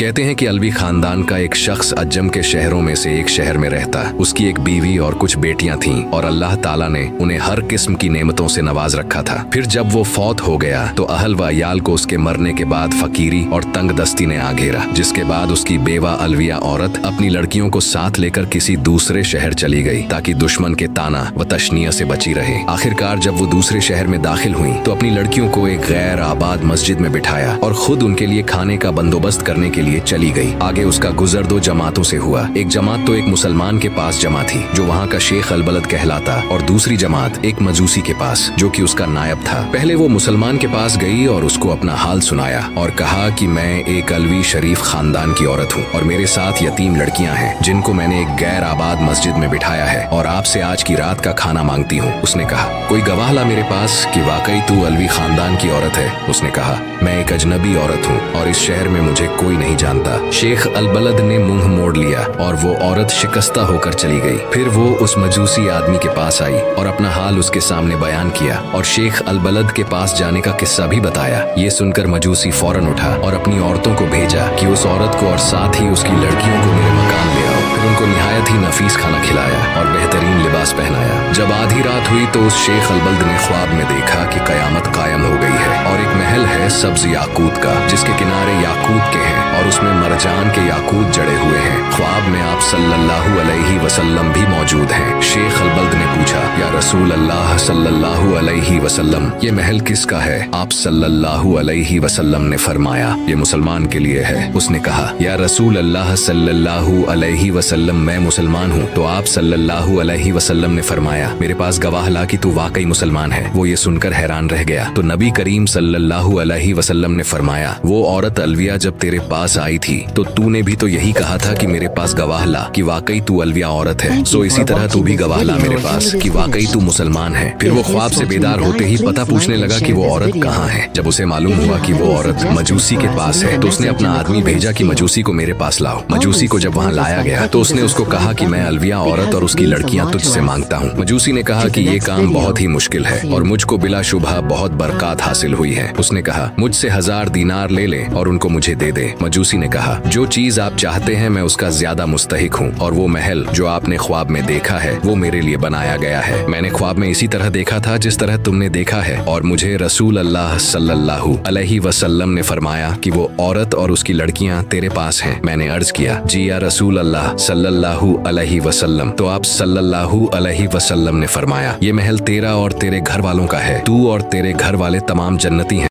कहते हैं कि अलवी खानदान का एक शख्स अज्जम के शहरों में से एक शहर में रहता। उसकी एक बीवी और कुछ बेटियां थीं और अल्लाह ताला ने उन्हें हर किस्म की नेमतों से नवाज रखा था। फिर जब वो फौत हो गया तो अहल व अयाल को उसके मरने के बाद फकीरी और तंग दस्ती ने आ घेरा, जिसके बाद उसकी बेवा अलविया औरत अपनी लड़कियों को साथ लेकर किसी दूसरे शहर चली गई ताकि दुश्मन के ताना व तशनिया से बची रहे। आखिरकार जब वो दूसरे शहर में दाखिल हुई तो अपनी लड़कियों को एक गैर आबाद मस्जिद में बिठाया और खुद उनके लिए खाने का बंदोबस्त करने के लिए चली गई। आगे उसका गुजर दो जमातों से हुआ। एक जमात तो एक मुसलमान के पास जमा थी जो वहाँ का शेख अलबलद कहलाता, और दूसरी जमात एक मजूसी के पास जो कि उसका नायब था। पहले वो मुसलमान के पास गई और उसको अपना हाल सुनाया और कहा कि मैं एक अलवी शरीफ खानदान की औरत हूँ और मेरे साथ यतीम लड़कियाँ हैं जिनको मैंने एक गैर आबाद मस्जिद में बिठाया है और आपसे आज की रात का खाना मांगती हूँ। उसने कहा, कोई गवाह ला मेरे पास कि वाकई तू अलवी खानदान की औरत है। उसने कहा, मैं एक अजनबी औरत हूँ और इस शहर में मुझे कोई नहीं जानता। शेख अलबलद ने मुंह मोड़ लिया और वो औरत शिकस्ता होकर चली गई। फिर वो उस मजूसी आदमी के पास आई और अपना हाल उसके सामने बयान किया और शेख अलबलद के पास जाने का किस्सा भी बताया। ये सुनकर मजूसी फौरन उठा और अपनी औरतों को भेजा कि उस औरत को और साथ ही उसकी लड़कियों को मेरे मकान ले आओ। फिर उनको निहायत ही नफीस खाना खिलाया और बेहतरीन लिबास पहनाया। जब आधी रात हुई तो उस शेख अलबलद ने ख्वाब में देखा कि कयामत कायम हो गई है और एक महल है सब्ज याकूत का जिसके किनारे याकूत के हैं और उसमें मरजान के याकूत जड़े हुए हैं। ख्वाब में आप सल्लल्लाहु अलैहि वसल्लम भी मौजूद हैं। शेख अलबलद ने पूछा, या रसूल अल्लाह सल्लल्लाहु अलैहि वसल्लम, ये महल किसका है? आप सल्लल्लाहु अलैहि वसल्लम ने फरमाया, ये मुसलमान के लिए है। उसने कहा, या रसूल अल्लाह सल्लल्लाहु अलैहि वसल्लम, मैं मुसलमान हूँ। तो आप सल्लल्लाहु अलैहि वसल्लम ने फरमाया, मेरे पास गवाह ला कि तू वाकई मुसलमान है। वो ये सुनकर हैरान रह गया। तो नबी करीम सल्लल्लाहु अलैहि वसल्लम ने फरमाया, वो औरत अलविया जब तेरे पास आई थी तो तूने भी तो यही कहा था कि मेरे पास गवाह ला कि वाकई तू अलविया औरत है। सो इसी तरह तू भी गवाह ला मेरे पास कि वाकई तू मुसलमान है। फिर वो ख्वाब से बेदार होते ही पता पूछने लगा कि वो औरत कहाँ है। जब उसे मालूम हुआ कि वो औरत मजूसी के पास है तो उसने अपना आदमी भेजा कि मजूसी को मेरे पास लाओ। मजूसी को जब वहाँ लाया गया तो उसने उसको कहा कि मैं अलविया औरत और उसकी लड़कियां तुझसे मांगता हूँ। मजूसी ने कहा कि ये काम बहुत ही मुश्किल है और मुझको बिला शुबह बहुत बरकत हासिल हुई है। उसने कहा, मुझसे 1000 दीनार ले ले और उनको मुझे दे दे। मजूसी ने कहा, जो चीज आप चाहते हैं मैं उसका ज्यादा मुस्तहिक हूँ और वो महल जो आपने ख्वाब में देखा है वो मेरे लिए बनाया गया है। मैंने ख्वाब में इसी तरह देखा था जिस तरह तुमने देखा है और मुझे रसूल अल्लाह सल्लल्लाहु अलैहि वसल्लम ने फरमाया कि वो औरत और उसकी लड़कियां तेरे पास हैं। मैंने अर्ज किया, जी या रसूल अल्लाह सल्लल्लाहु अलैहि वसल्लम। तो आप सल्लल्लाहु अलैहि वसल्लम ने फरमाया, ये महल तेरा और तेरे घर वालों का है। तू और तेरे घर वाले तमाम जन्नती हैं।